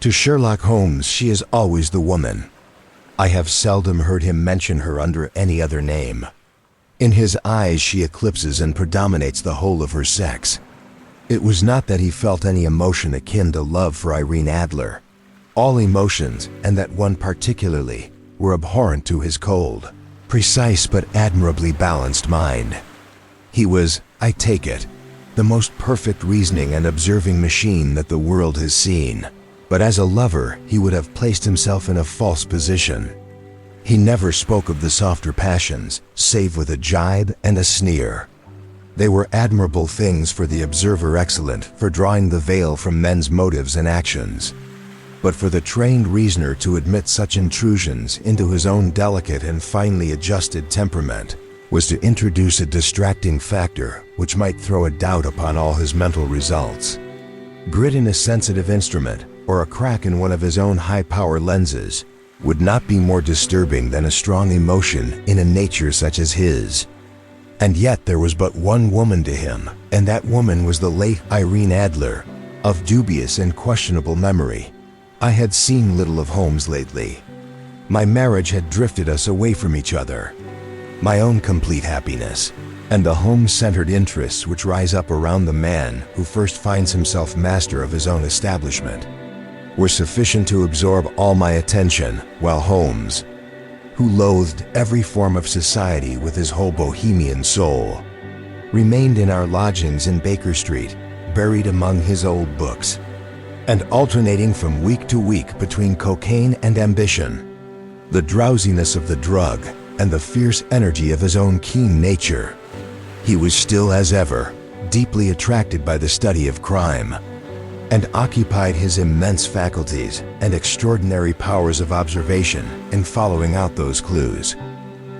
To Sherlock Holmes, she is always the woman. I have seldom heard him mention her under any other name. In his eyes, she eclipses and predominates the whole of her sex. It was not that he felt any emotion akin to love for Irene Adler. All emotions, and that one particularly, were abhorrent to his cold, precise but admirably balanced mind. He was, I take it, the most perfect reasoning and observing machine that the world has seen. But as a lover, he would have placed himself in a false position. He never spoke of the softer passions, save with a jibe and a sneer. They were admirable things for the observer, excellent for drawing the veil from men's motives and actions. But for the trained reasoner to admit such intrusions into his own delicate and finely adjusted temperament was to introduce a distracting factor which might throw a doubt upon all his mental results. Grit in a sensitive instrument, or a crack in one of his own high-power lenses, would not be more disturbing than a strong emotion in a nature such as his. And yet there was but one woman to him, and that woman was the late Irene Adler, of dubious and questionable memory. I had seen little of Holmes lately. My marriage had drifted us away from each other. My own complete happiness, and the home-centered interests which rise up around the man who first finds himself master of his own establishment, were sufficient to absorb all my attention, while Holmes, who loathed every form of society with his whole Bohemian soul, remained in our lodgings in Baker Street, buried among his old books, and alternating from week to week between cocaine and ambition, the drowsiness of the drug and the fierce energy of his own keen nature. He was still, as ever, deeply attracted by the study of crime, and occupied his immense faculties and extraordinary powers of observation in following out those clues,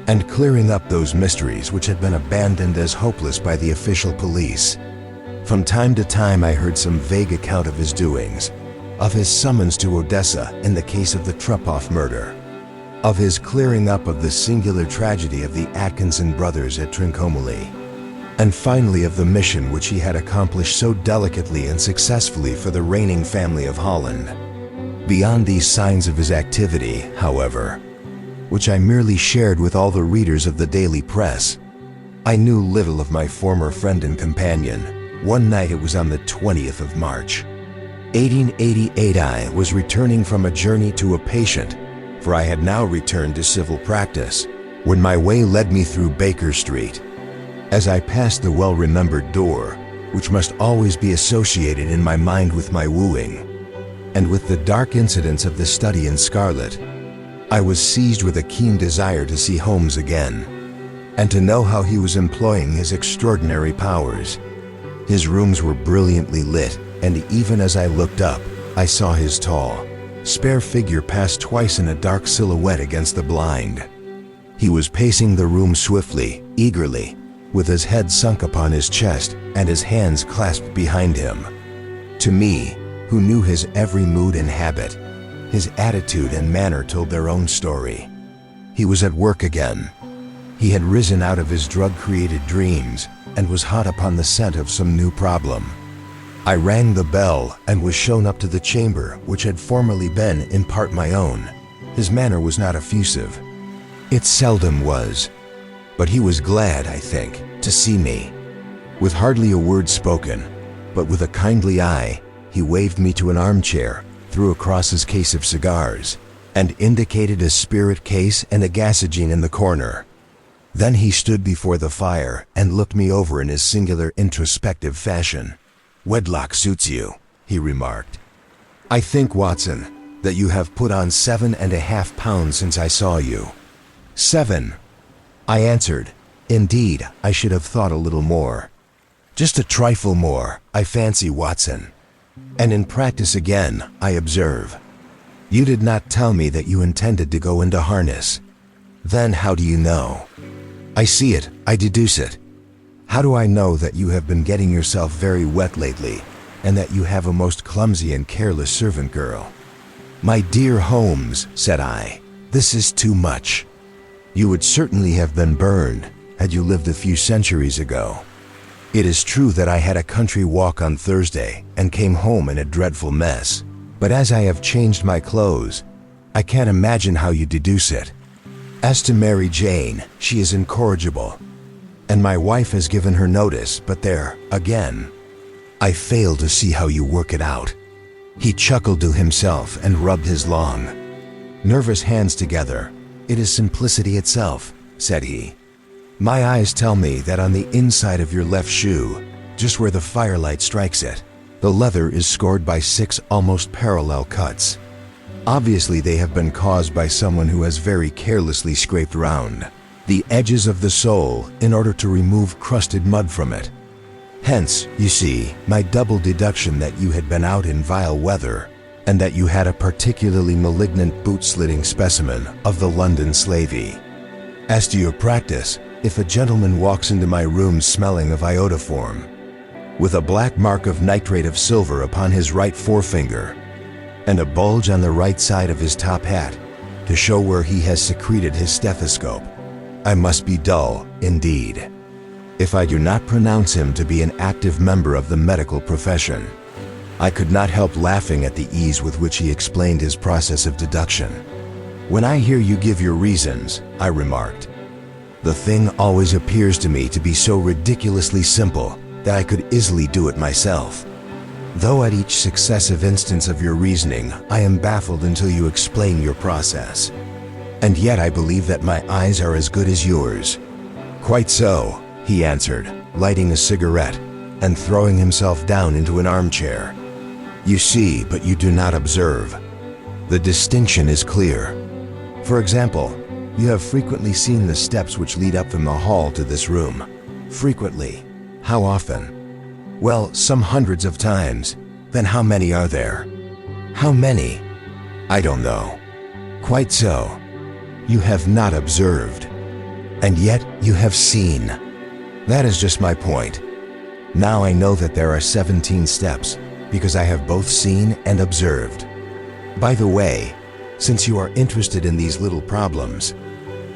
and clearing up those mysteries which had been abandoned as hopeless by the official police. From time to time I heard some vague account of his doings, of his summons to Odessa in the case of the Trepoff murder, of his clearing up of the singular tragedy of the Atkinson brothers at Trincomalee, and finally of the mission which he had accomplished so delicately and successfully for the reigning family of Holland. Beyond these signs of his activity, however, which I merely shared with all the readers of the daily press, I knew little of my former friend and companion. One night, it was on the 20th of March, 1888, I was returning from a journey to a patient, for I had now returned to civil practice, when my way led me through Baker Street. As I passed the well-remembered door, which must always be associated in my mind with my wooing, and with the dark incidents of the study in scarlet, I was seized with a keen desire to see Holmes again, and to know how he was employing his extraordinary powers. His rooms were brilliantly lit, and even as I looked up, I saw his tall, spare figure pass twice in a dark silhouette against the blind. He was pacing the room swiftly, eagerly, with his head sunk upon his chest and his hands clasped behind him. To me, who knew his every mood and habit, his attitude and manner told their own story. He was at work again. He had risen out of his drug-created dreams and was hot upon the scent of some new problem. I rang the bell and was shown up to the chamber which had formerly been in part my own. His manner was not effusive. It seldom was. But he was glad, I think, to see me. With hardly a word spoken, but with a kindly eye, he waved me to an armchair, threw across his case of cigars, and indicated a spirit case and a gasogene in the corner. Then he stood before the fire and looked me over in his singular introspective fashion. "Wedlock suits you," he remarked. "I think, Watson, that you have put on 7.5 pounds since I saw you." "7," I answered. "Indeed, I should have thought a little more." "Just a trifle more, I fancy, Watson. And in practice again, I observe. You did not tell me that you intended to go into harness. Then how do you know?" "I see it, I deduce it. How do I know that you have been getting yourself very wet lately, and that you have a most clumsy and careless servant girl?" "My dear Holmes," said I, "this is too much. You would certainly have been burned had you lived a few centuries ago. It is true that I had a country walk on Thursday and came home in a dreadful mess. But as I have changed my clothes, I can't imagine how you deduce it. As to Mary Jane, she is incorrigible. And my wife has given her notice, but there, again, I fail to see how you work it out." He chuckled to himself and rubbed his long, nervous hands together. "It is simplicity itself," said he. "My eyes tell me that on the inside of your left shoe, just where the firelight strikes it, the leather is scored by 6 almost parallel cuts. Obviously, they have been caused by someone who has very carelessly scraped round the edges of the sole in order to remove crusted mud from it. Hence, you see, my double deduction that you had been out in vile weather and that you had a particularly malignant boot-slitting specimen of the London slavey. As to your practice, if a gentleman walks into my room smelling of iodoform, with a black mark of nitrate of silver upon his right forefinger, and a bulge on the right side of his top hat to show where he has secreted his stethoscope, I must be dull indeed if I do not pronounce him to be an active member of the medical profession." I could not help laughing at the ease with which he explained his process of deduction. "When I hear you give your reasons," I remarked, "the thing always appears to me to be so ridiculously simple that I could easily do it myself. Though at each successive instance of your reasoning, I am baffled until you explain your process. And yet I believe that my eyes are as good as yours." "Quite so," he answered, lighting a cigarette and throwing himself down into an armchair. "You see, but you do not observe. The distinction is clear. For example, you have frequently seen the steps which lead up from the hall to this room." "Frequently. How often?" "Well, some hundreds of times." "Then how many are there?" "How many?" "I don't know." "Quite so. You have not observed. And yet you have seen. That is just my point. Now I know that there are 17 steps, because I have both seen and observed. By the way, since you are interested in these little problems,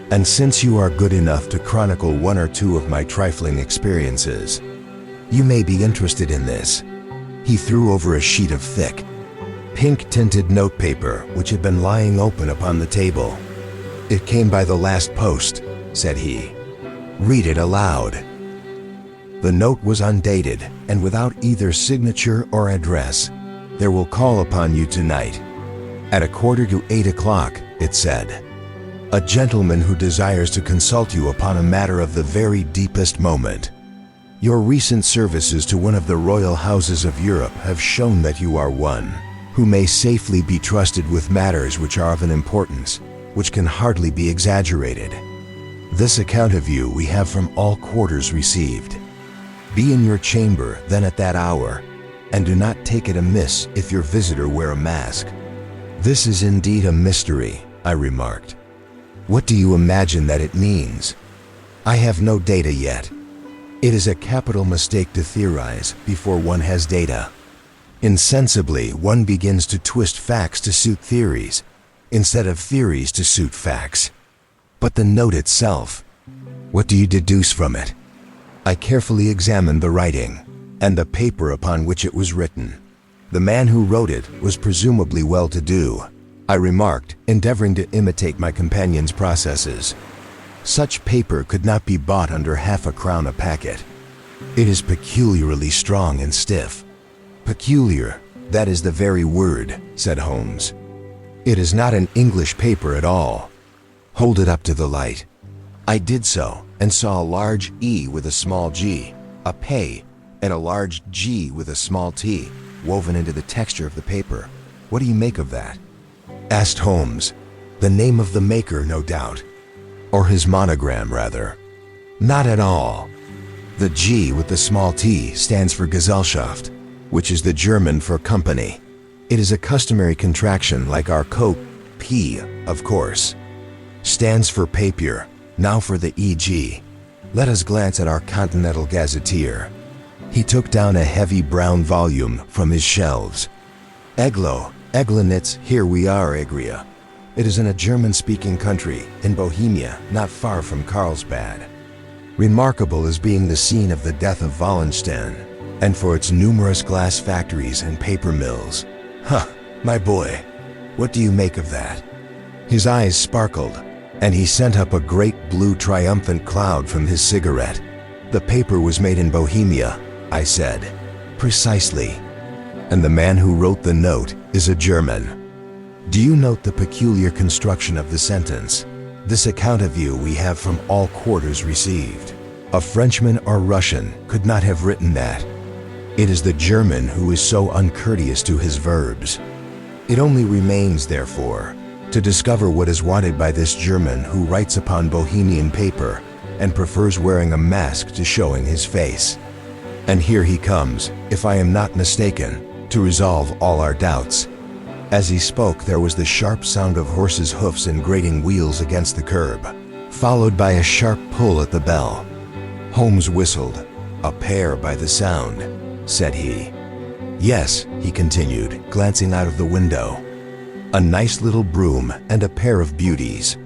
and since you are good enough to chronicle 1 or 2 of my trifling experiences, you may be interested in this." He threw over a sheet of thick, pink-tinted notepaper which had been lying open upon the table. "It came by the last post," said he. "Read it aloud." The note was undated and without either signature or address. "There will call upon you tonight. At 7:45, it said. "A gentleman who desires to consult you upon a matter of the very deepest moment. Your recent services to one of the royal houses of Europe have shown that you are one who may safely be trusted with matters which are of an importance which can hardly be exaggerated. This account of you we have from all quarters received. Be in your chamber then at that hour, and do not take it amiss if your visitor wear a mask." "This is indeed a mystery," I remarked. "What do you imagine that it means?" "I have no data yet. It is a capital mistake to theorize before one has data. Insensibly, one begins to twist facts to suit theories, instead of theories to suit facts. But the note itself, what do you deduce from it?" I carefully examined the writing and the paper upon which it was written. "The man who wrote it was presumably well-to-do," I remarked, endeavoring to imitate my companion's processes. "Such paper could not be bought under half-a-crown a packet. It is peculiarly strong and stiff." "Peculiar, that is the very word," said Holmes. "It is not an English paper at all. Hold it up to the light." I did so, and saw a large E with a small g, a pay, and a large G with a small t, woven into the texture of the paper. "What do you make of that?" asked Holmes. "The name of the maker, no doubt. Or his monogram, rather." "Not at all. The G with the small t stands for Gesellschaft, which is the German for company. It is a customary contraction like our coat, P, of course. Stands for papier. Now for the E.G. Let us glance at our Continental Gazetteer." He took down a heavy brown volume from his shelves. Eglinitz, here we are, Egria. It is in a German-speaking country, in Bohemia, not far from Carlsbad. Remarkable as being the scene of the death of Wallenstein, and for its numerous glass factories and paper mills. My boy, what do you make of that?" His eyes sparkled, and he sent up a great blue triumphant cloud from his cigarette. "The paper was made in Bohemia," I said. "Precisely. And the man who wrote the note is a German. Do you note the peculiar construction of the sentence? This account of you we have from all quarters received. A Frenchman or Russian could not have written that. It is the German who is so uncourteous to his verbs. It only remains, therefore, to discover what is wanted by this German who writes upon Bohemian paper and prefers wearing a mask to showing his face. And here he comes, if I am not mistaken, to resolve all our doubts." As he spoke, there was the sharp sound of horses' hoofs and grating wheels against the curb, followed by a sharp pull at the bell. Holmes whistled. "A pair by the sound," said he. "Yes," he continued, glancing out of the window. "A nice little broom and a pair of beauties.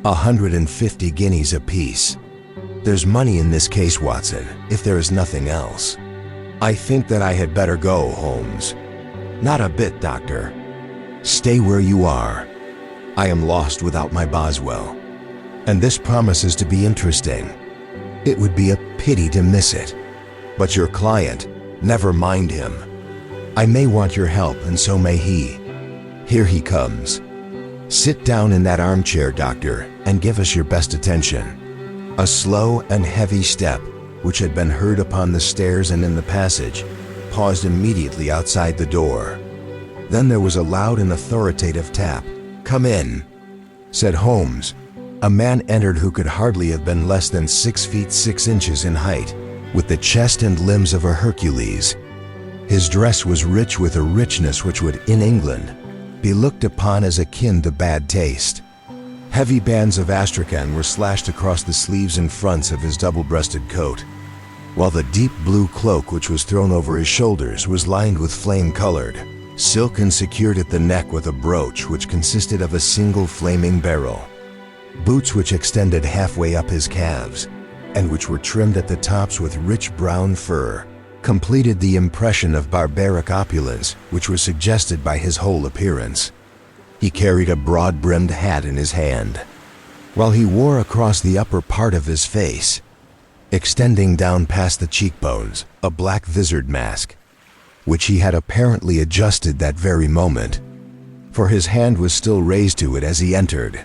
150 guineas apiece. There's money in this case, Watson, if there is nothing else. I think that I had better go, Holmes." "Not a bit, Doctor. Stay where you are. I am lost without my Boswell, and this promises to be interesting. It would be a pity to miss it. But your client, never mind him. I may want your help, and so may he. Here he comes. Sit down in that armchair, Doctor, and give us your best attention." A slow and heavy step, which had been heard upon the stairs and in the passage, paused immediately outside the door. Then there was a loud and authoritative tap. "Come in," said Holmes. A man entered who could hardly have been less than 6 feet 6 inches in height, with the chest and limbs of a Hercules. His dress was rich with a richness which would, in England, be looked upon as akin to bad taste. Heavy bands of astrakhan were slashed across the sleeves and fronts of his double-breasted coat, while the deep blue cloak which was thrown over his shoulders was lined with flame-colored silk and secured at the neck with a brooch which consisted of a single flaming beryl. Boots which extended halfway up his calves, and which were trimmed at the tops with rich brown fur, completed the impression of barbaric opulence which was suggested by his whole appearance. He carried a broad-brimmed hat in his hand, while he wore across the upper part of his face, extending down past the cheekbones, a black visored mask, which he had apparently adjusted that very moment, for his hand was still raised to it as he entered.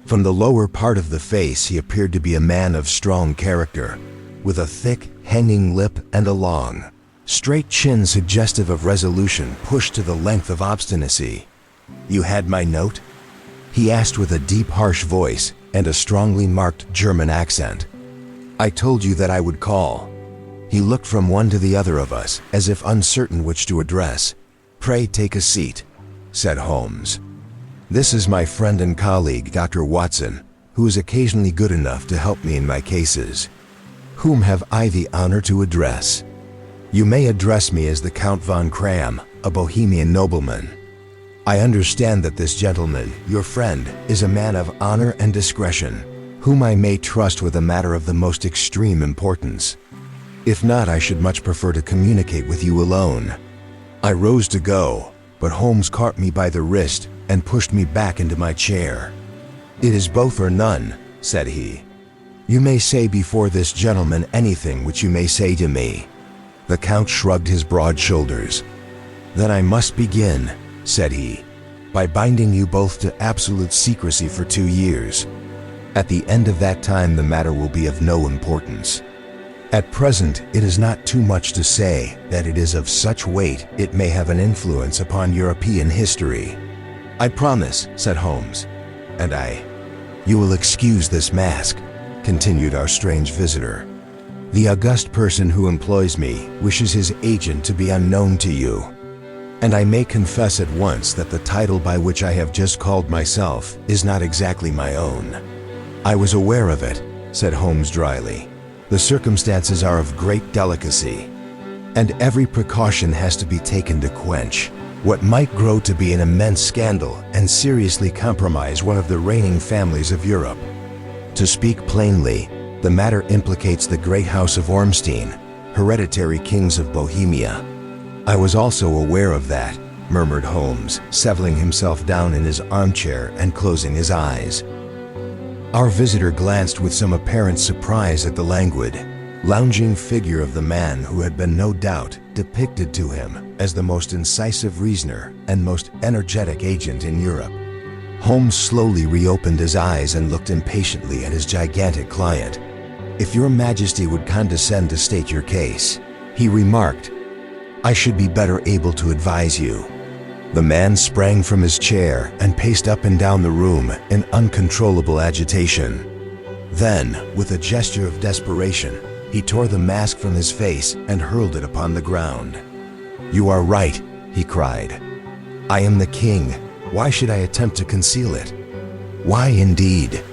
From the lower part of the face he appeared to be a man of strong character, with a thick, hanging lip and a long, straight chin suggestive of resolution pushed to the length of obstinacy. "You had my note?" he asked with a deep, harsh voice and a strongly marked German accent. "I told you that I would call." He looked from one to the other of us, as if uncertain which to address. "Pray take a seat," said Holmes. "This is my friend and colleague, Dr. Watson, who is occasionally good enough to help me in my cases. Whom have I the honor to address?" "You may address me as the Count von Kram, a Bohemian nobleman. I understand that this gentleman, your friend, is a man of honor and discretion, whom I may trust with a matter of the most extreme importance. If not, I should much prefer to communicate with you alone." I rose to go, but Holmes caught me by the wrist and pushed me back into my chair. "It is both or none," said he. "You may say before this gentleman anything which you may say to me." The Count shrugged his broad shoulders. "Then I must begin," said he, "by binding you both to absolute secrecy for 2 years. At the end of that time the matter will be of no importance. At present it is not too much to say that it is of such weight it may have an influence upon European history." "I promise," said Holmes. "And you will excuse this mask," continued our strange visitor. "The august person who employs me wishes his agent to be unknown to you. And I may confess at once that the title by which I have just called myself is not exactly my own." "I was aware of it," said Holmes dryly. "The circumstances are of great delicacy, and every precaution has to be taken to quench what might grow to be an immense scandal and seriously compromise one of the reigning families of Europe. To speak plainly, the matter implicates the great house of Ormstein, hereditary kings of Bohemia. I was also aware of that, murmured Holmes, settling himself down in his armchair and closing his eyes. Our visitor glanced with some apparent surprise at the languid, lounging figure of the man who had been no doubt depicted to him as the most incisive reasoner and most energetic agent in Europe. Holmes slowly reopened his eyes and looked impatiently at his gigantic client. "If your Majesty would condescend to state your case," he remarked, "I should be better able to advise you." The man sprang from his chair and paced up and down the room in uncontrollable agitation. Then, with a gesture of desperation, he tore the mask from his face and hurled it upon the ground. "You are right," he cried. "I am the king. Why should I attempt to conceal it?" "Why indeed?"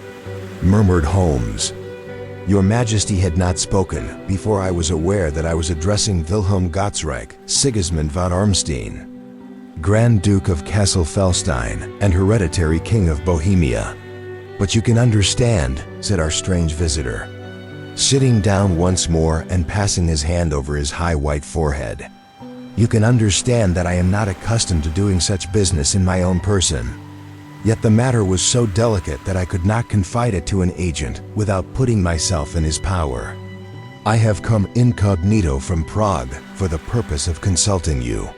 murmured Holmes. "Your Majesty had not spoken before I was aware that I was addressing Wilhelm Gottsreich, Sigismund von Ormstein, Grand Duke of Kassel-Felstein and hereditary King of Bohemia. But you can understand," said our strange visitor, sitting down once more and passing his hand over his high white forehead. "You can understand that I am not accustomed to doing such business in my own person. Yet the matter was so delicate that I could not confide it to an agent without putting myself in his power. I have come incognito from Prague for the purpose of consulting you."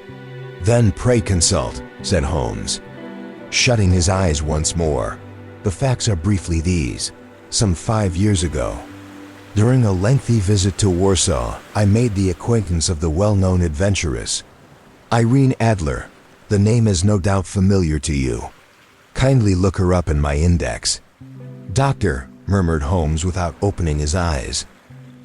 "Then pray consult," said Holmes, shutting his eyes once more. "The facts are briefly these. Some 5 years ago, during a lengthy visit to Warsaw, I made the acquaintance of the well-known adventuress, Irene Adler. The name is no doubt familiar to you. Kindly look her up in my index." "Doctor," murmured Holmes without opening his eyes.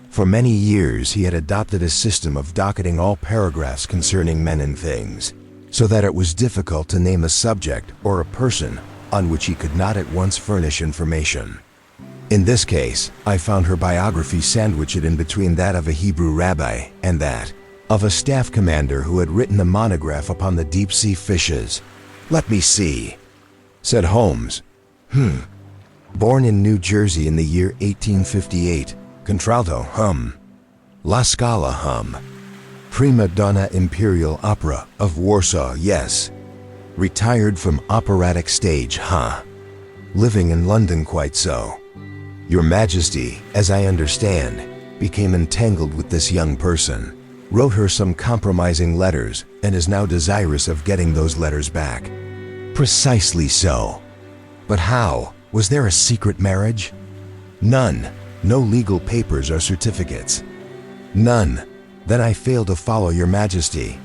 For many years he had adopted a system of docketing all paragraphs concerning men and things, so that it was difficult to name a subject or a person on which he could not at once furnish information. In this case, I found her biography sandwiched in between that of a Hebrew rabbi and that of a staff commander who had written a monograph upon the deep-sea fishes. "Let me see," said Holmes. Born in New Jersey in the year 1858, contralto, La Scala, prima donna Imperial Opera of Warsaw, yes. Retired from operatic stage, living in London, quite so. Your Majesty, as I understand, became entangled with this young person, wrote her some compromising letters, and is now desirous of getting those letters back." "Precisely so. But how? Was there a secret marriage?" "None. No legal papers or certificates." "None. Then I fail to follow your Majesty.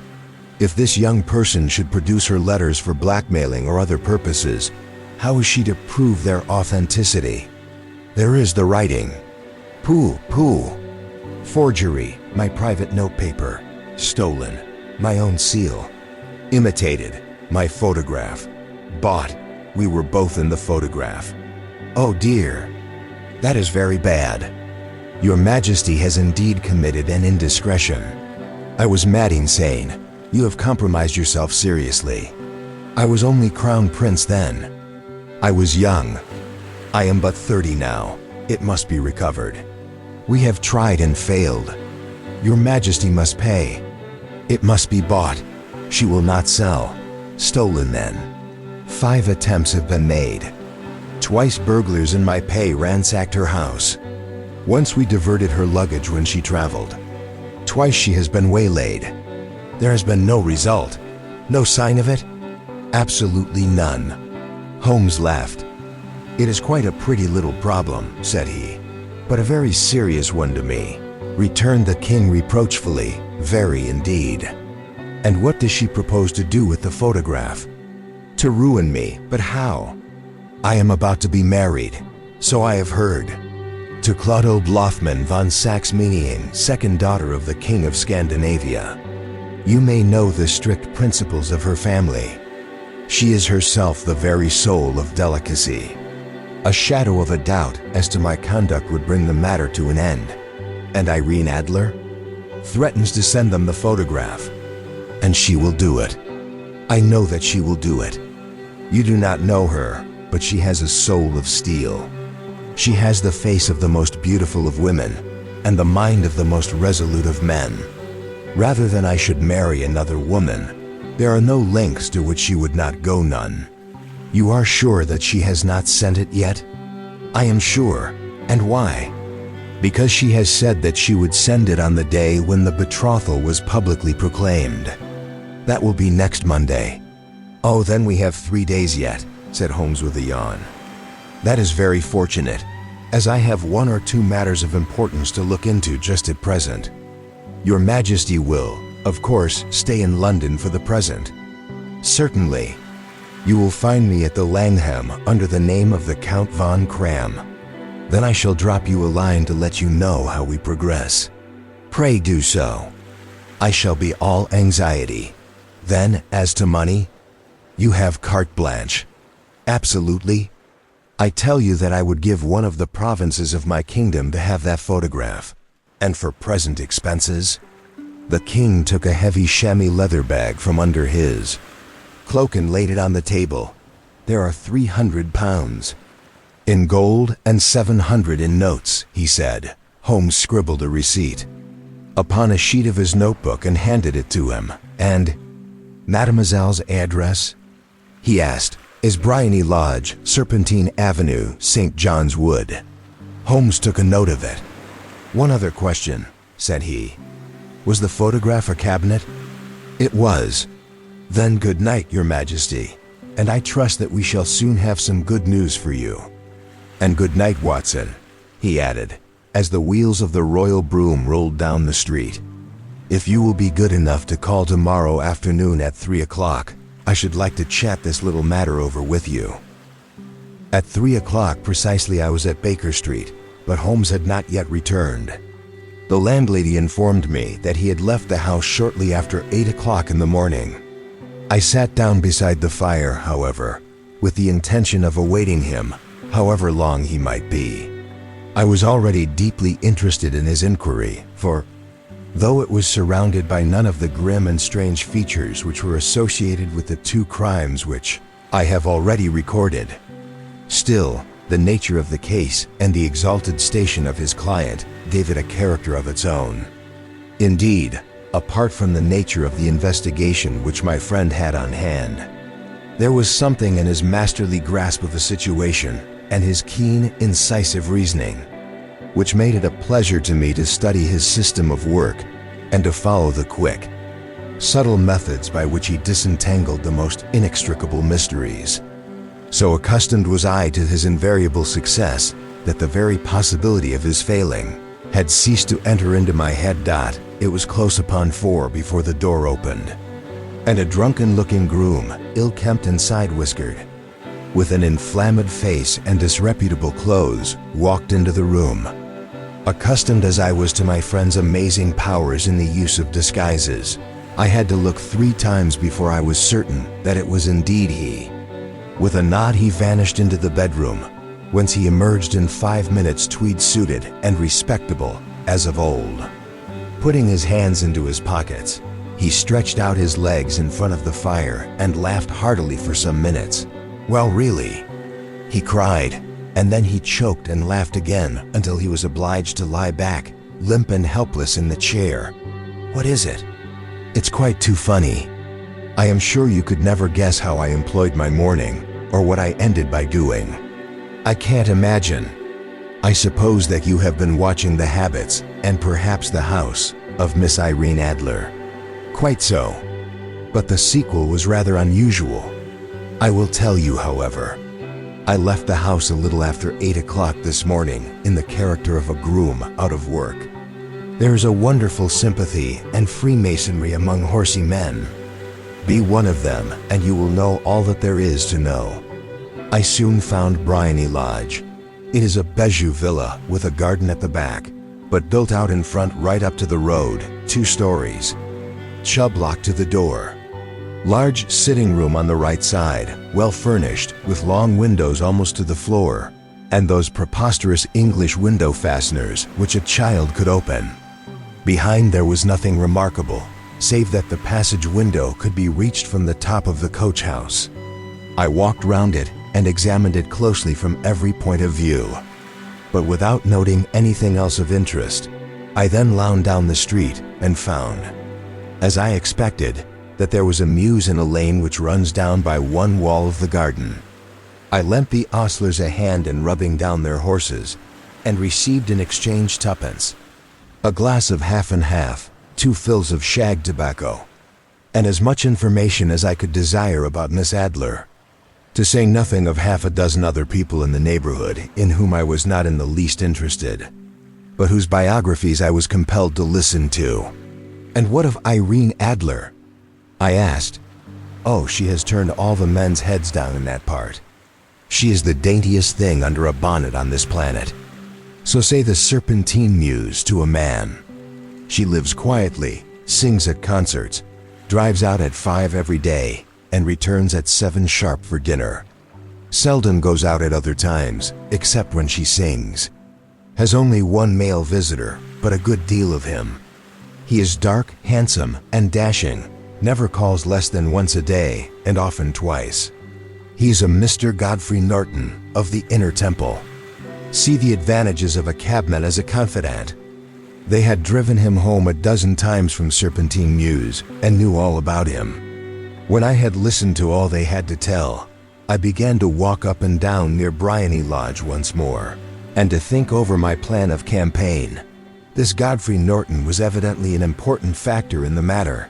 If this young person should produce her letters for blackmailing or other purposes, how is she to prove their authenticity?" "There is the writing." Pooh. "Forgery, my private notepaper. Stolen, my own seal. Imitated, my photograph. Bought, we were both in the photograph." "Oh dear. That is very bad. Your Majesty has indeed committed an indiscretion. I was mad insane. You have compromised yourself seriously. I was only Crown Prince then. I was young. I am but 30 now. It must be recovered. We have tried and failed. Your Majesty must pay. It must be bought. She will not sell. Stolen then. 5 attempts have been made. Twice burglars in my pay ransacked her house. Once we diverted her luggage when she traveled. Twice she has been waylaid. There has been no result. No sign of it? Absolutely none." Holmes laughed. "It is quite a pretty little problem," said he, "but a very serious one to me," returned the king reproachfully. "Very indeed." "And what does she propose to do with the photograph?" "To ruin me, but how?" "I am about to be married, so I have heard, to Clotilde Lofman von Saxe-Meiningen, second daughter of the King of Scandinavia. You may know the strict principles of her family. She is herself the very soul of delicacy. A shadow of a doubt as to my conduct would bring the matter to an end. And Irene Adler threatens to send them the photograph. And she will do it. I know that she will do it. You do not know her, but she has a soul of steel. She has the face of the most beautiful of women, and the mind of the most resolute of men. Rather than I should marry another woman, There are no lengths to which she would not go, none. You are sure that she has not sent it yet? I am sure. And why? Because she has said that she would send it on the day when the betrothal was publicly proclaimed. That will be next Monday. Oh, then we have 3 days yet, said Holmes with a yawn. That is very fortunate, as I have 1 or 2 matters of importance to look into just at present. Your Majesty will, of course, stay in London for the present. Certainly. You will find me at the Langham under the name of the Count von Cram. Then I shall drop you a line to let you know how we progress. Pray do so. I shall be all anxiety. Then, as to money, you have carte blanche. Absolutely. I tell you that I would give one of the provinces of my kingdom to have that photograph. And for present expenses, the king took a heavy chamois leather bag from under his cloak and laid it on the table. There are 300 pounds. In gold and 700 in notes, he said. Holmes scribbled a receipt upon a sheet of his notebook and handed it to him. And Mademoiselle's address? He asked. Is Bryony Lodge, Serpentine Avenue, St. John's Wood. Holmes took a note of it. One other question, said he. Was the photograph a cabinet? It was. Then good night, Your Majesty, and I trust that we shall soon have some good news for you. And good night, Watson, he added, as the wheels of the royal brougham rolled down the street. If you will be good enough to call tomorrow afternoon at 3 o'clock, I should like to chat this little matter over with you. At 3 o'clock precisely I was at Baker Street, but Holmes had not yet returned. The landlady informed me that he had left the house shortly after 8 o'clock in the morning. I sat down beside the fire, however, with the intention of awaiting him, however long he might be. I was already deeply interested in his inquiry, for though it was surrounded by none of the grim and strange features which were associated with the 2 crimes which I have already recorded, still, the nature of the case and the exalted station of his client gave it a character of its own. Indeed, apart from the nature of the investigation which my friend had on hand, there was something in his masterly grasp of the situation and his keen, incisive reasoning, which made it a pleasure to me to study his system of work and to follow the quick, subtle methods by which he disentangled the most inextricable mysteries. So accustomed was I to his invariable success that the very possibility of his failing had ceased to enter into my head. It was close upon 4 before the door opened, and a drunken-looking groom, ill-kempt and side-whiskered, with an inflamed face and disreputable clothes, walked into the room. Accustomed as I was to my friend's amazing powers in the use of disguises, I had to look 3 times before I was certain that it was indeed he. With a nod he vanished into the bedroom, whence he emerged in 5 minutes tweed-suited and respectable as of old. Putting his hands into his pockets, he stretched out his legs in front of the fire and laughed heartily for some minutes. Well, really, he cried, and then he choked and laughed again until he was obliged to lie back, limp and helpless in the chair. What is it? It's quite too funny. I am sure you could never guess how I employed my morning, or what I ended by doing. I can't imagine. I suppose that you have been watching the habits, and perhaps the house, of Miss Irene Adler. Quite so. But the sequel was rather unusual. I will tell you, however. I left the house a little after 8 o'clock this morning in the character of a groom out of work. There is a wonderful sympathy and freemasonry among horsey men. Be one of them, and you will know all that there is to know. I soon found Bryony Lodge. It is a bijou villa with a garden at the back, but built out in front right up to the road, 2 stories. Chubb lock to the door. Large sitting room on the right side, well furnished, with long windows almost to the floor, and those preposterous English window fasteners which a child could open. Behind there was nothing remarkable, save that the passage window could be reached from the top of the coach house. I walked round it and examined it closely from every point of view, but without noting anything else of interest. I then lounged down the street and found, as I expected, that there was a mews in a lane which runs down by one wall of the garden. I lent the ostlers a hand in rubbing down their horses, and received in exchange tuppence, a glass of half and half, 2 fills of shag tobacco, and as much information as I could desire about Miss Adler, to say nothing of half a dozen other people in the neighborhood in whom I was not in the least interested, but whose biographies I was compelled to listen to. "And what of Irene Adler?" I asked. "Oh, she has turned all the men's heads down in that part. She is the daintiest thing under a bonnet on this planet. So say the Serpentine Muse to a man. She lives quietly, sings at concerts, drives out at 5 every day, and returns at 7 sharp for dinner. Seldom goes out at other times, except when she sings. Has only one male visitor, but a good deal of him. He is dark, handsome, and dashing, never calls less than once a day, and often twice. He's a Mr. Godfrey Norton of the Inner Temple. See the advantages of a cabman as a confidant. They had driven him home a dozen times from Serpentine Mews and knew all about him. When I had listened to all they had to tell, I began to walk up and down near Bryony Lodge once more, and to think over my plan of campaign. This Godfrey Norton was evidently an important factor in the matter.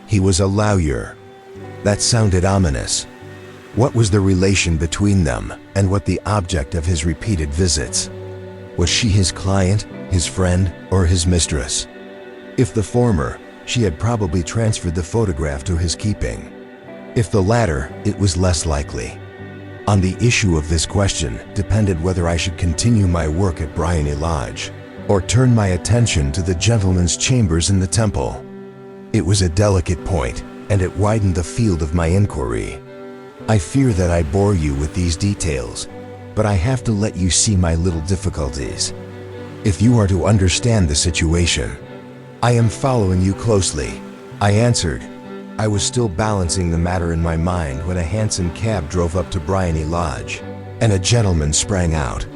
He was a lawyer. That sounded ominous. What was the relation between them, and what the object of his repeated visits? Was she his client, his friend, or his mistress? If the former, she had probably transferred the photograph to his keeping. If the latter, it was less likely. On the issue of this question depended whether I should continue my work at Bryony Lodge, or turn my attention to the gentleman's chambers in the temple. It was a delicate point, and it widened the field of my inquiry. I fear that I bore you with these details, but I have to let you see my little difficulties. If you are to understand the situation, I am following you closely, I answered. I was still balancing the matter in my mind when a hansom cab drove up to Bryony Lodge, and a gentleman sprang out.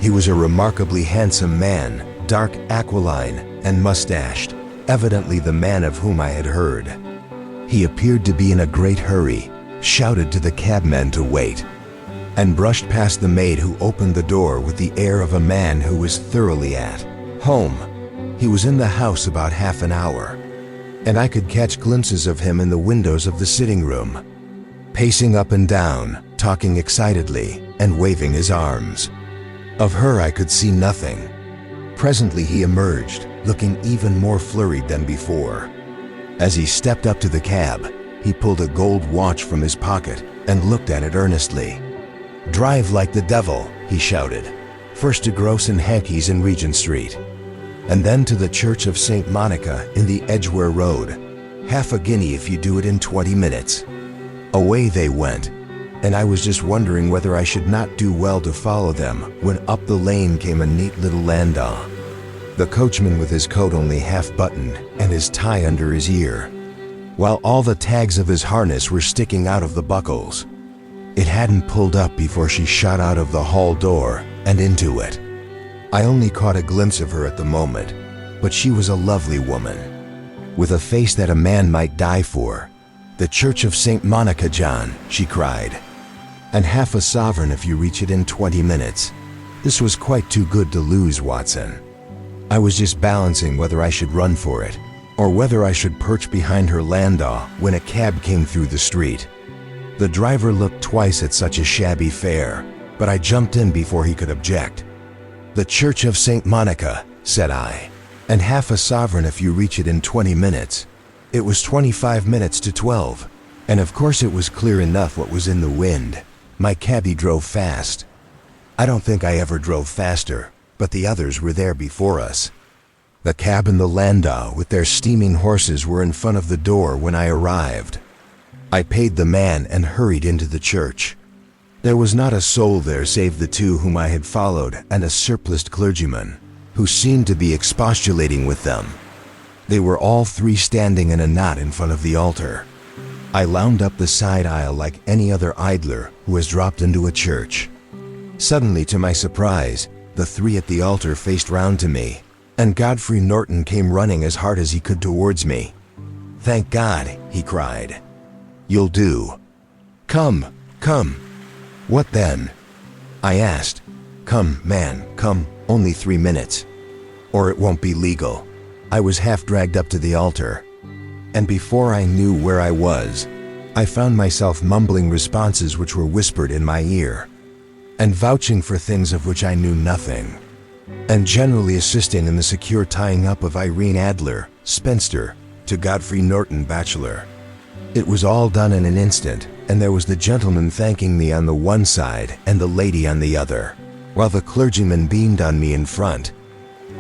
He was a remarkably handsome man, dark aquiline and mustached, evidently the man of whom I had heard. He appeared to be in a great hurry, shouted to the cabman to wait, and brushed past the maid who opened the door with the air of a man who was thoroughly at home. He was in the house about half an hour, and I could catch glimpses of him in the windows of the sitting room, pacing up and down, talking excitedly, and waving his arms. Of her I could see nothing. Presently he emerged, looking even more flurried than before. As he stepped up to the cab, he pulled a gold watch from his pocket and looked at it earnestly. "Drive like the devil," he shouted. "First to Gross and Hankey's in Regent Street, and then to the Church of St. Monica in the Edgware Road. Half a guinea if you do it in 20 minutes. Away they went, and I was just wondering whether I should not do well to follow them when up the lane came a neat little landau. The coachman with his coat only half buttoned and his tie under his ear, while all the tags of his harness were sticking out of the buckles. It hadn't pulled up before she shot out of the hall door and into it. I only caught a glimpse of her at the moment, but she was a lovely woman, with a face that a man might die for. "The Church of St. Monica, John," she cried, "and half a sovereign if you reach it in 20 minutes. This was quite too good to lose, Watson." I was just balancing whether I should run for it, or whether I should perch behind her landau when a cab came through the street. The driver looked twice at such a shabby fare, but I jumped in before he could object. "The Church of St. Monica," said I, "and half a sovereign if you reach it in 20 minutes. It was 25 minutes to 12, and of course it was clear enough what was in the wind. My cabby drove fast. I don't think I ever drove faster, but the others were there before us. The cab and the landau with their steaming horses were in front of the door when I arrived. I paid the man and hurried into the church. There was not a soul there save the two whom I had followed and a surpliced clergyman, who seemed to be expostulating with them. They were all three standing in a knot in front of the altar. I lounged up the side aisle like any other idler who has dropped into a church. Suddenly, to my surprise, the three at the altar faced round to me, and Godfrey Norton came running as hard as he could towards me. "Thank God," he cried. "You'll do. Come, come." "What then?" I asked. "Come, man, come, only 3 minutes. Or it won't be legal." I was half dragged up to the altar, and before I knew where I was, I found myself mumbling responses which were whispered in my ear, and vouching for things of which I knew nothing, and generally assisting in the secure tying up of Irene Adler, spinster, to Godfrey Norton, bachelor. It was all done in an instant, and there was the gentleman thanking me on the one side and the lady on the other, while the clergyman beamed on me in front.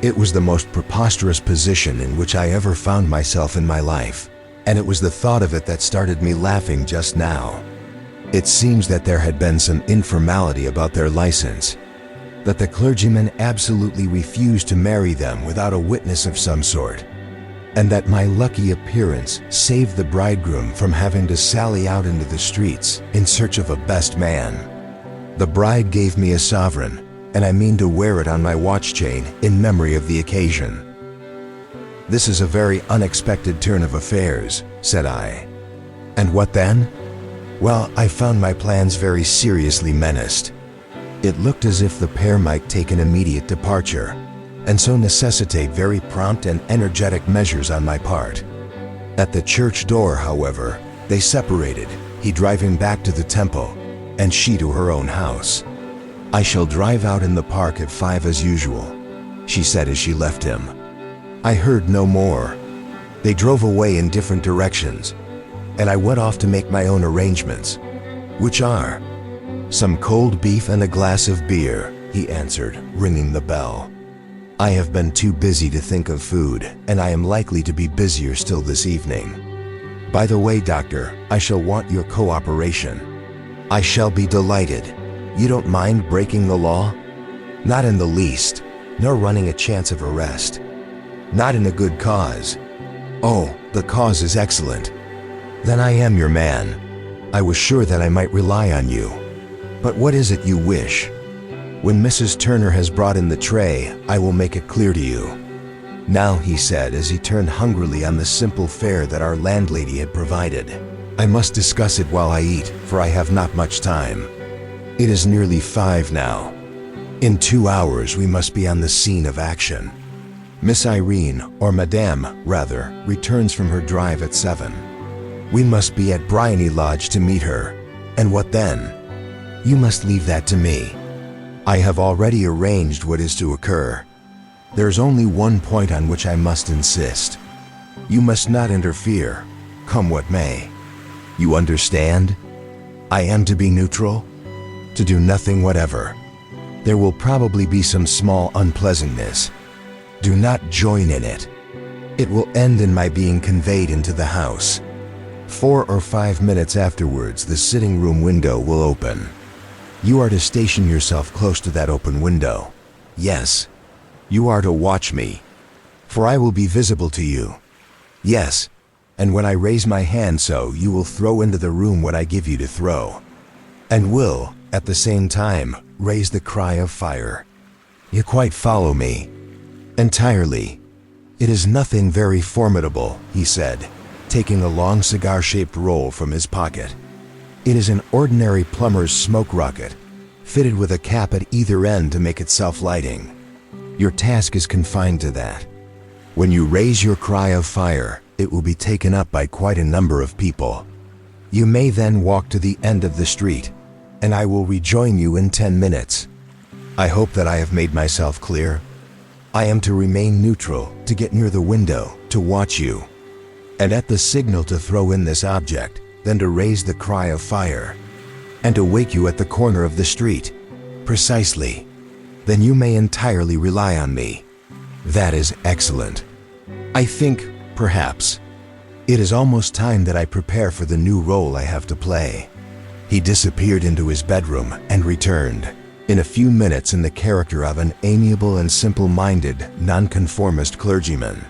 It was the most preposterous position in which I ever found myself in my life, and it was the thought of it that started me laughing just now. It seems that there had been some informality about their license, that the clergyman absolutely refused to marry them without a witness of some sort, and that my lucky appearance saved the bridegroom from having to sally out into the streets in search of a best man. The bride gave me a sovereign, and I mean to wear it on my watch chain in memory of the occasion. "This is a very unexpected turn of affairs," said I. "And what then?" "Well, I found my plans very seriously menaced. It looked as if the pair might take an immediate departure, and so necessitate very prompt and energetic measures on my part. At the church door, however, they separated, he driving back to the temple, and she to her own house. "I shall drive out in the park at 5 as usual," she said as she left him. I heard no more. They drove away in different directions, and I went off to make my own arrangements, which are some cold beef and a glass of beer, he answered, ringing the bell. "I have been too busy to think of food, and I am likely to be busier still this evening. By the way, doctor, I shall want your cooperation." "I shall be delighted. You don't mind breaking the law?" "Not in the least, nor running a chance of arrest." "Not in a good cause?" "Oh, the cause is excellent." "Then I am your man. I was sure that I might rely on you. But what is it you wish? When Mrs. Turner has brought in the tray, I will make it clear to you." "Now," he said as he turned hungrily on the simple fare that our landlady had provided, "I must discuss it while I eat, for I have not much time. It is nearly 5 now. In 2 hours we must be on the scene of action. Miss Irene, or Madame, rather, returns from her drive at 7. We must be at Bryony Lodge to meet her. And what then? You must leave that to me. I have already arranged what is to occur. There's only one point on which I must insist. You must not interfere, come what may. You understand? I am to be neutral, to do nothing whatever. There will probably be some small unpleasantness. Do not join in it. It will end in my being conveyed into the house. 4 or 5 minutes afterwards, the sitting room window will open. You are to station yourself close to that open window. Yes, you are to watch me, for I will be visible to you. Yes, and when I raise my hand so, you will throw into the room what I give you to throw, and will, at the same time, raise the cry of fire. You quite follow me?" "Entirely. It is nothing very formidable," he said, taking a long cigar-shaped roll from his pocket. "It is an ordinary plumber's smoke rocket, fitted with a cap at either end to make it self-lighting. Your task is confined to that. When you raise your cry of fire, it will be taken up by quite a number of people. You may then walk to the end of the street, and I will rejoin you in 10 minutes. I hope that I have made myself clear. I am to remain neutral, to get near the window, to watch you, and at the signal to throw in this object, then to raise the cry of fire, and to wake you at the corner of the street." "Precisely. Then you may entirely rely on me." "That is excellent. I think, perhaps, it is almost time that I prepare for the new role I have to play." He disappeared into his bedroom and returned, in a few minutes, in the character of an amiable and simple-minded, nonconformist clergyman.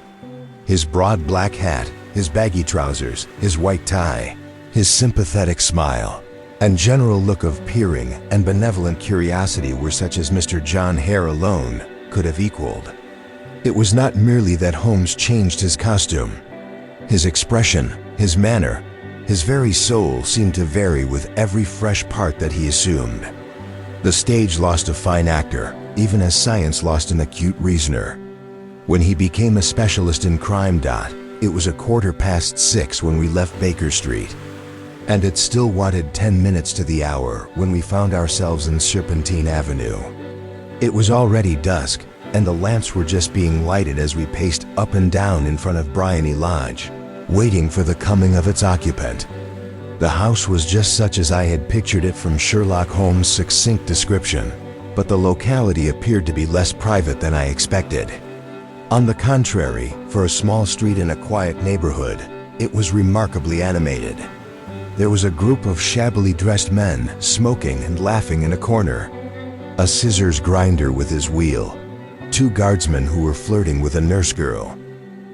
His broad black hat, his baggy trousers, his white tie, his sympathetic smile, and general look of peering and benevolent curiosity were such as Mr. John Hare alone could have equaled. It was not merely that Holmes changed his costume. His expression, his manner, his very soul seemed to vary with every fresh part that he assumed. The stage lost a fine actor, even as science lost an acute reasoner. When he became a specialist in crime, it was 6:15 when we left Baker Street. And it still wanted 10 minutes to the hour when we found ourselves in Serpentine Avenue. It was already dusk, and the lamps were just being lighted as we paced up and down in front of Bryony Lodge, waiting for the coming of its occupant. The house was just such as I had pictured it from Sherlock Holmes' succinct description, but the locality appeared to be less private than I expected. On the contrary, for a small street in a quiet neighborhood, it was remarkably animated. There was a group of shabbily dressed men smoking and laughing in a corner, a scissors grinder with his wheel, 2 guardsmen who were flirting with a nurse girl,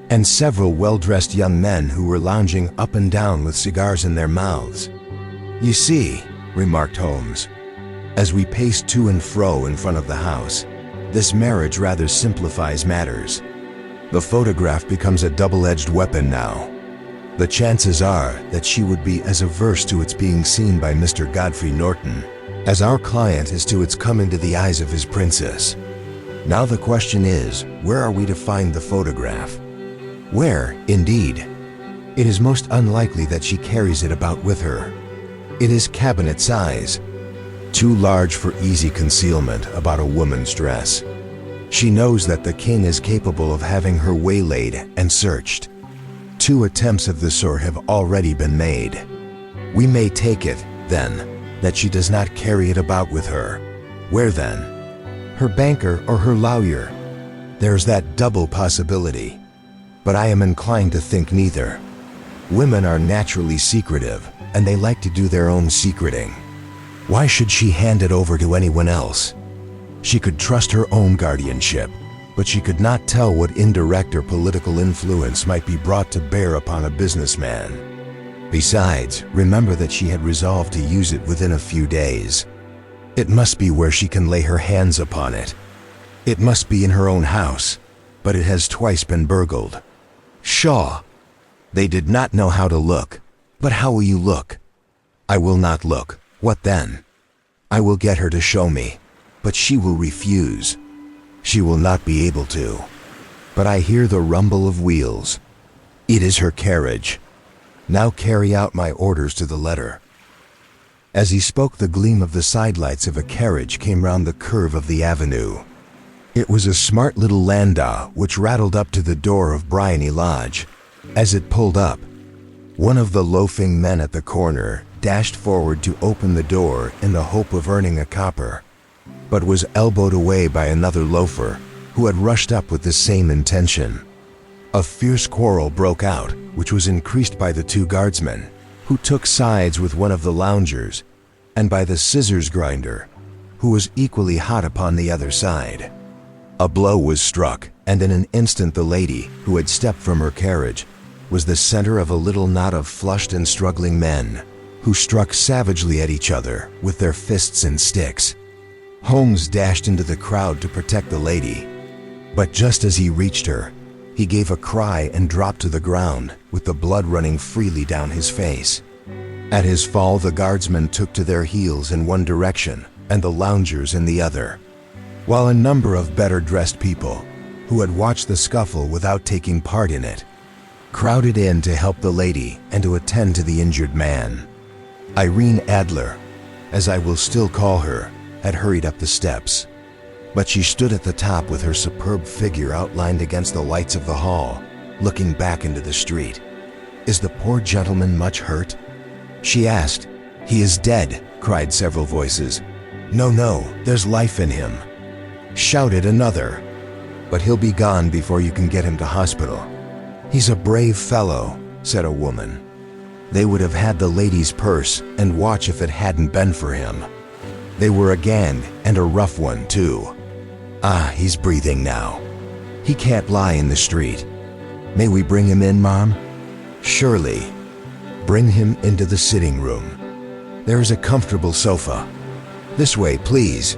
and several well-dressed young men who were lounging up and down with cigars in their mouths. "You see," remarked Holmes, as we paced to and fro in front of the house, "this marriage rather simplifies matters. The photograph becomes a double-edged weapon now. The chances are that she would be as averse to its being seen by Mr. Godfrey Norton as our client is to its coming to the eyes of his princess. Now the question is, where are we to find the photograph? Where, indeed? It is most unlikely that she carries it about with her. It is cabinet size, too large for easy concealment about a woman's dress. She knows that the king is capable of having her waylaid and searched. 2 attempts of the sort have already been made. We may take it, then, that she does not carry it about with her. Where then? Her banker or her lawyer? There's that double possibility. But I am inclined to think neither. Women are naturally secretive, and they like to do their own secreting. Why should she hand it over to anyone else? She could trust her own guardianship, but she could not tell what indirect or political influence might be brought to bear upon a businessman. Besides, remember that she had resolved to use it within a few days. It must be where she can lay her hands upon it. It must be in her own house, but it has twice been burgled. Pshaw! They did not know how to look. But how will you look? I will not look. What then? I will get her to show me, but she will refuse. She will not be able to. But I hear the rumble of wheels. It is her carriage. Now carry out my orders to the letter." As he spoke, the gleam of the sidelights of a carriage came round the curve of the avenue. It was a smart little landau which rattled up to the door of Bryony Lodge. As it pulled up, one of the loafing men at the corner dashed forward to open the door in the hope of earning a copper, but was elbowed away by another loafer who had rushed up with the same intention. A fierce quarrel broke out, which was increased by the 2 guardsmen, who took sides with one of the loungers, and by the scissors grinder, who was equally hot upon the other side. A blow was struck, and in an instant the lady, who had stepped from her carriage, was the center of a little knot of flushed and struggling men, who struck savagely at each other with their fists and sticks. Holmes dashed into the crowd to protect the lady, but just as he reached her, he gave a cry and dropped to the ground, with the blood running freely down his face. At his fall, the guardsmen took to their heels in one direction, and the loungers in the other, while a number of better-dressed people, who had watched the scuffle without taking part in it, crowded in to help the lady and to attend to the injured man. Irene Adler, as I will still call her, had hurried up the steps, but she stood at the top with her superb figure outlined against the lights of the hall, looking back into the street. "Is the poor gentleman much hurt?" she asked. "He is dead," cried several voices. "No, no, there's life in him," shouted another. "But he'll be gone before you can get him to hospital." "He's a brave fellow," said a woman. They would have had the lady's purse and watch if it hadn't been for him. They were a gang, and a rough one, too. "Ah, he's breathing now. He can't lie in the street. May we bring him in, Mom?" "Surely. Bring him into the sitting room. There is a comfortable sofa. This way, please."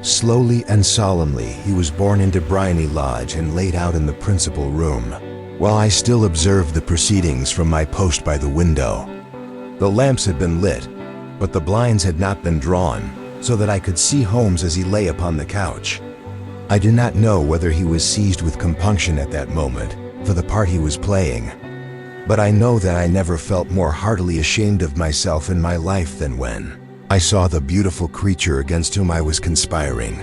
Slowly and solemnly, he was borne into Bryony Lodge and laid out in the principal room. while I still observed the proceedings from my post by the window. The lamps had been lit, but the blinds had not been drawn, so that I could see Holmes as he lay upon the couch. I do not know whether he was seized with compunction at that moment for the part he was playing, but I know that I never felt more heartily ashamed of myself in my life than when I saw the beautiful creature against whom I was conspiring,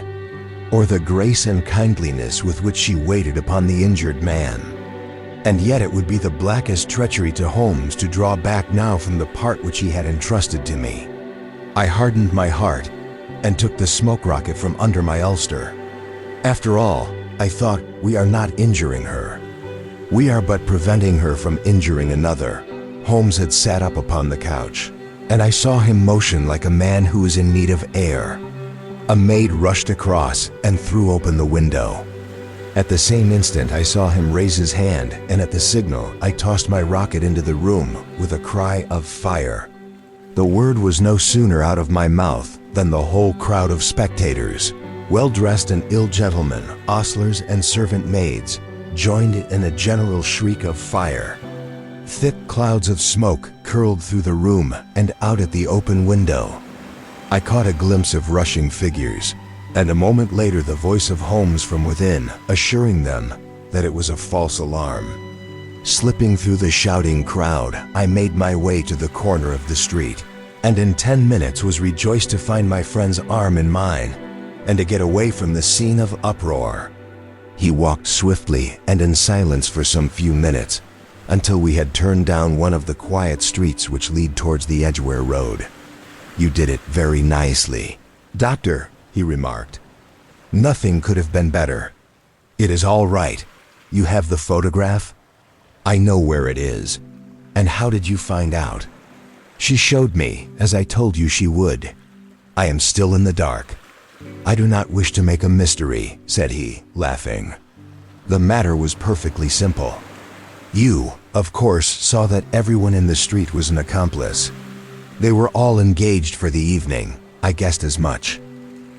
or the grace and kindliness with which she waited upon the injured man. And yet it would be the blackest treachery to Holmes to draw back now from the part which he had entrusted to me. I hardened my heart and took the smoke rocket from under my ulster. After all, I thought, we are not injuring her. We are but preventing her from injuring another. Holmes had sat up upon the couch, and I saw him motion like a man who is in need of air. A maid rushed across and threw open the window. At the same instant, I saw him raise his hand, and at the signal, I tossed my rocket into the room with a cry of fire. The word was no sooner out of my mouth than the whole crowd of spectators, well-dressed and ill gentlemen, ostlers and servant maids, joined in a general shriek of fire. Thick clouds of smoke curled through the room and out at the open window. I caught a glimpse of rushing figures, and a moment later the voice of Holmes from within, assuring them that it was a false alarm. Slipping through the shouting crowd, I made my way to the corner of the street, and in 10 minutes was rejoiced to find my friend's arm in mine, and to get away from the scene of uproar. He walked swiftly and in silence for some few minutes, until we had turned down one of the quiet streets which lead towards the Edgware Road. "You did it very nicely, Doctor," he remarked. "Nothing could have been better. It is all right. You have the photograph? I know where it is. And how did you find out?" "She showed me, as I told you she would. I am still in the dark. I do not wish to make a mystery," said he, laughing. "The matter was perfectly simple. You, of course, saw that everyone in the street was an accomplice. They were all engaged for the evening. I guessed as much.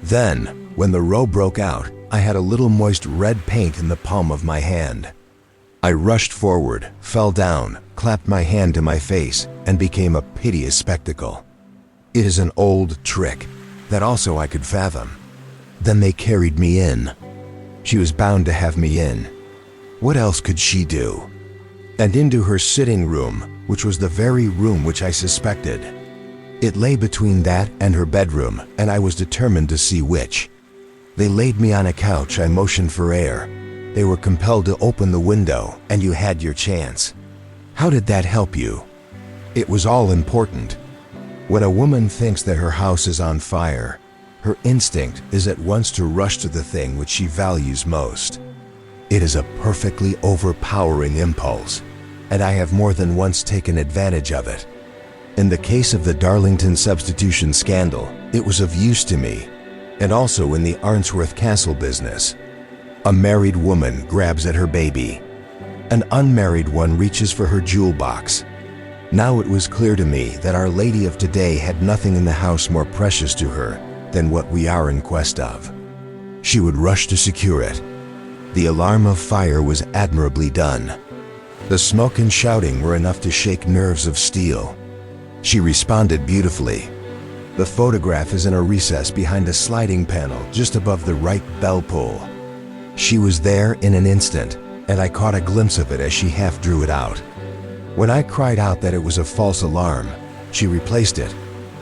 Then, when the row broke out, I had a little moist red paint in the palm of my hand. I rushed forward, fell down, clapped my hand to my face, and became a piteous spectacle. It is an old trick that also I could fathom. Then they carried me in. She was bound to have me in. What else could she do? And into her sitting room, which was the very room which I suspected. It lay between that and her bedroom, and I was determined to see which. They laid me on a couch. I motioned for air. They were compelled to open the window, and you had your chance. How did that help you? It was all important. When a woman thinks that her house is on fire, her instinct is at once to rush to the thing which she values most. It is a perfectly overpowering impulse, and I have more than once taken advantage of it. In the case of the Darlington substitution scandal, it was of use to me, and also in the Arnsworth Castle business. A married woman grabs at her baby. An unmarried one reaches for her jewel box. Now it was clear to me that Our Lady of today had nothing in the house more precious to her than what we are in quest of. She would rush to secure it. The alarm of fire was admirably done. The smoke and shouting were enough to shake nerves of steel. She responded beautifully. The photograph is in a recess behind a sliding panel just above the right bell pull. She was there in an instant, and I caught a glimpse of it as she half drew it out. When I cried out that it was a false alarm, she replaced it,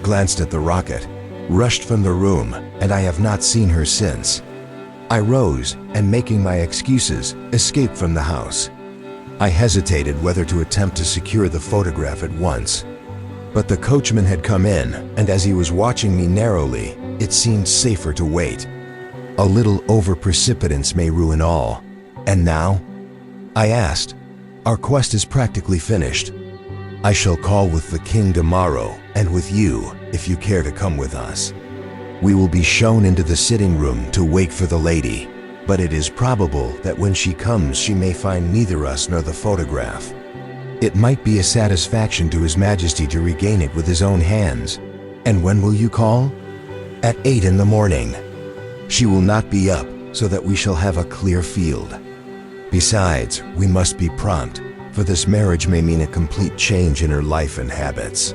glanced at the rocket, rushed from the room, and I have not seen her since. I rose, and making my excuses, escaped from the house. I hesitated whether to attempt to secure the photograph at once. But the coachman had come in, and as he was watching me narrowly, it seemed safer to wait. A little over-precipitance may ruin all. And now? I asked. Our quest is practically finished. I shall call with the king tomorrow, and with you, if you care to come with us. We will be shown into the sitting room to wait for the lady, but it is probable that when she comes she may find neither us nor the photograph. It might be a satisfaction to His Majesty to regain it with his own hands. And when will you call? At 8 in the morning. She will not be up, so that we shall have a clear field. Besides, we must be prompt, for this marriage may mean a complete change in her life and habits.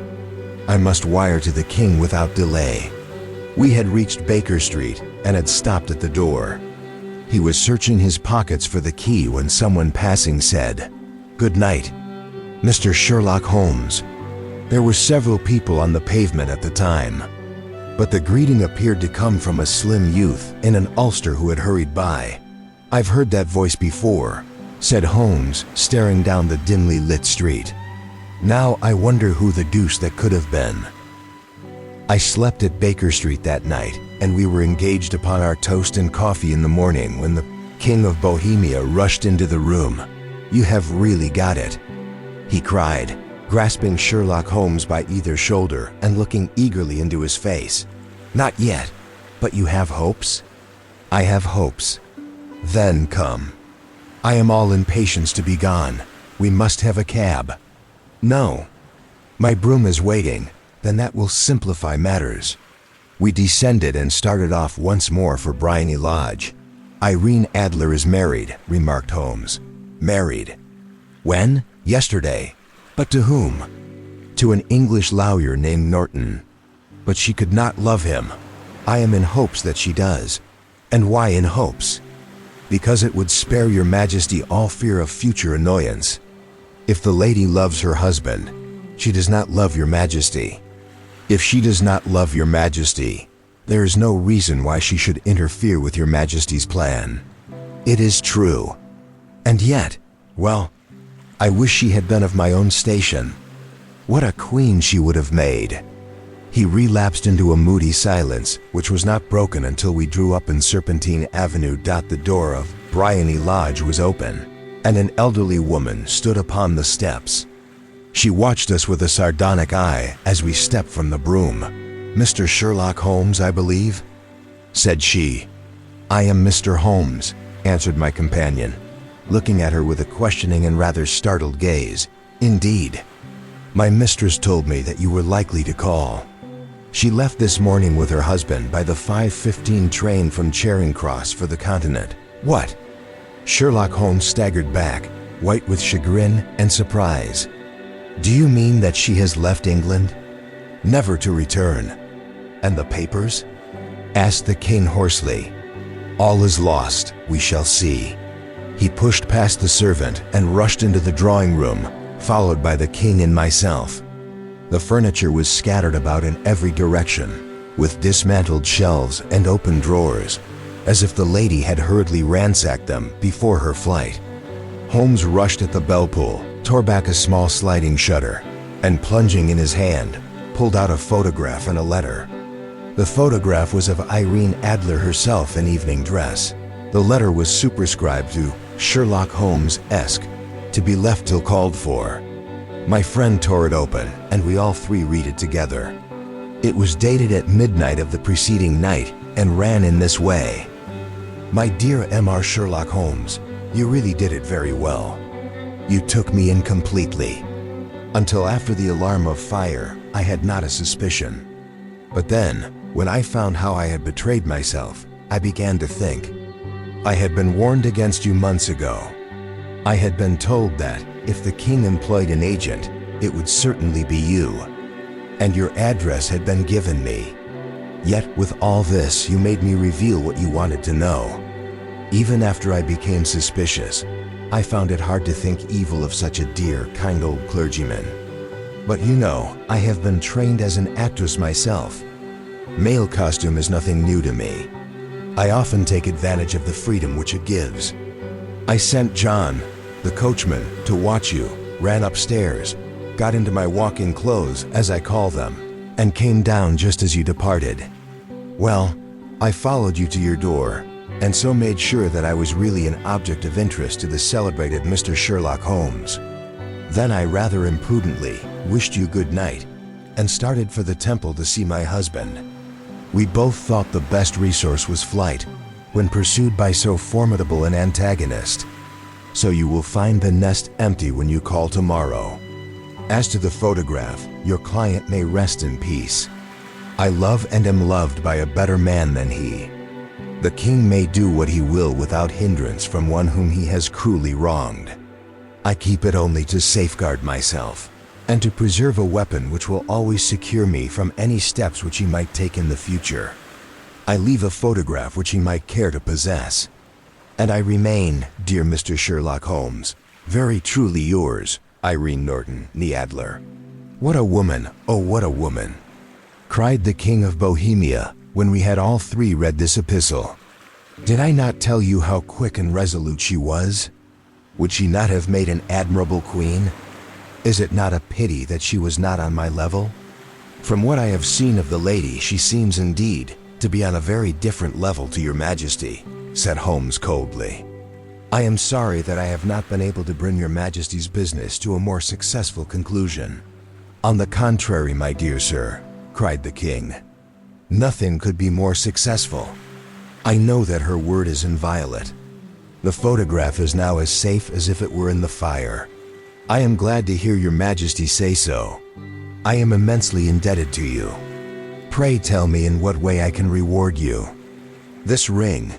I must wire to the king without delay. We had reached Baker Street and had stopped at the door. He was searching his pockets for the key when someone passing said, "Good night, Mr. Sherlock Holmes." There were several people on the pavement at the time, but the greeting appeared to come from a slim youth in an ulster who had hurried by. "I've heard that voice before," said Holmes, staring down the dimly lit street. "Now I wonder who the deuce that could have been." I slept at Baker Street that night, and we were engaged upon our toast and coffee in the morning when the King of Bohemia rushed into the room. "You have really got it," he cried, grasping Sherlock Holmes by either shoulder and looking eagerly into his face. "Not yet, but you have hopes?" "I have hopes." "Then come. I am all impatience to be gone. We must have a cab." "No. My brougham is waiting. Then that will simplify matters." We descended and started off once more for Briony Lodge. "Irene Adler is married," remarked Holmes. "Married? When?" "Yesterday." "But to whom?" "To an English lawyer named Norton. But she could not love him." "I am in hopes that she does." "And why in hopes?" "Because it would spare your Majesty all fear of future annoyance. If the lady loves her husband, she does not love your Majesty. If she does not love your Majesty, there is no reason why she should interfere with your Majesty's plan." "It is true. And yet, well, I wish she had been of my own station. What a queen she would have made." He relapsed into a moody silence, which was not broken until we drew up in Serpentine Avenue. The door of Briony Lodge was open, and an elderly woman stood upon the steps. She watched us with a sardonic eye as we stepped from the brougham. "Mr. Sherlock Holmes, I believe?" said she. "I am Mr. Holmes," answered my companion, looking at her with a questioning and rather startled gaze. "Indeed. My mistress told me that you were likely to call. She left this morning with her husband by the 5:15 train from Charing Cross for the continent." "What?" Sherlock Holmes staggered back, white with chagrin and surprise. "Do you mean that she has left England, never to return?" "And the papers?" asked the king hoarsely. "All is lost, we shall see." He pushed past the servant and rushed into the drawing room, followed by the king and myself. The furniture was scattered about in every direction, with dismantled shelves and open drawers, as if the lady had hurriedly ransacked them before her flight. Holmes rushed at the bell pull, tore back a small sliding shutter, and plunging in his hand, pulled out a photograph and a letter. The photograph was of Irene Adler herself in evening dress. The letter was superscribed to Sherlock Holmes-esque, to be left till called for. My friend tore it open, and we all three read it together. It was dated at midnight of the preceding night and ran in this way: "My dear M.R. Sherlock Holmes, you really did it very well. You took me in completely. Until after the alarm of fire, I had not a suspicion. But then, when I found how I had betrayed myself, I began to think. I had been warned against you months ago. I had been told that, if the king employed an agent, it would certainly be you. And your address had been given me. Yet with all this, you made me reveal what you wanted to know. Even after I became suspicious, I found it hard to think evil of such a dear, kind old clergyman. But you know, I have been trained as an actress myself. Male costume is nothing new to me. I often take advantage of the freedom which it gives. I sent John, the coachman, to watch you, ran upstairs, got into my walking clothes, as I call them, and came down just as you departed. Well, I followed you to your door, and so made sure that I was really an object of interest to the celebrated Mr. Sherlock Holmes. Then I rather imprudently wished you good night, and started for the temple to see my husband. We both thought the best resource was flight, when pursued by so formidable an antagonist. So you will find the nest empty when you call tomorrow. As to the photograph, your client may rest in peace. I love and am loved by a better man than he. The king may do what he will without hindrance from one whom he has cruelly wronged. I keep it only to safeguard myself, and to preserve a weapon which will always secure me from any steps which he might take in the future. I leave a photograph which he might care to possess. And I remain, dear Mr. Sherlock Holmes, very truly yours, Irene Norton, née Adler. What a woman, oh what a woman, cried the King of Bohemia, when we had all three read this epistle. Did I not tell you how quick and resolute she was? Would she not have made an admirable queen? Is it not a pity that she was not on my level? From what I have seen of the lady, she seems indeed to be on a very different level to your majesty, said Holmes coldly. I am sorry that I have not been able to bring your majesty's business to a more successful conclusion. On the contrary, my dear sir, cried the king, nothing could be more successful. I know that her word is inviolate. The photograph is now as safe as if it were in the fire. I am glad to hear your majesty say so. I am immensely indebted to you. Pray tell me in what way I can reward you. This ring,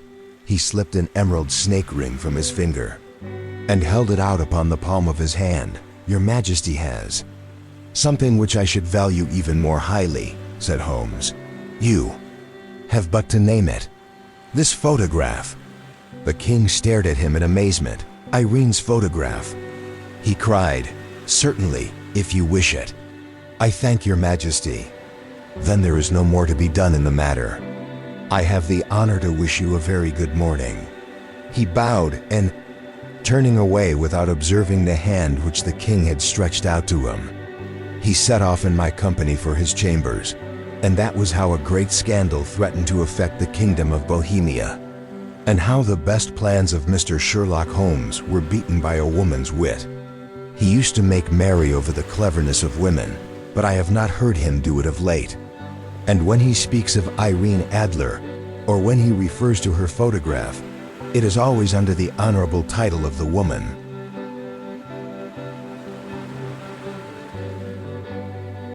he slipped an emerald snake ring from his finger and held it out upon the palm of his hand, your majesty has something which I should value even more highly, said Holmes. You have but to name it. This photograph. The king stared at him in amazement. Irene's photograph. He cried, certainly, if you wish it. I thank your majesty. Then there is no more to be done in the matter. I have the honor to wish you a very good morning. He bowed and, turning away without observing the hand which the king had stretched out to him, he set off in my company for his chambers, and that was how a great scandal threatened to affect the kingdom of Bohemia, and how the best plans of Mr. Sherlock Holmes were beaten by a woman's wit. He used to make merry over the cleverness of women, but I have not heard him do it of late. And when he speaks of Irene Adler, or when he refers to her photograph, it is always under the honorable title of the woman.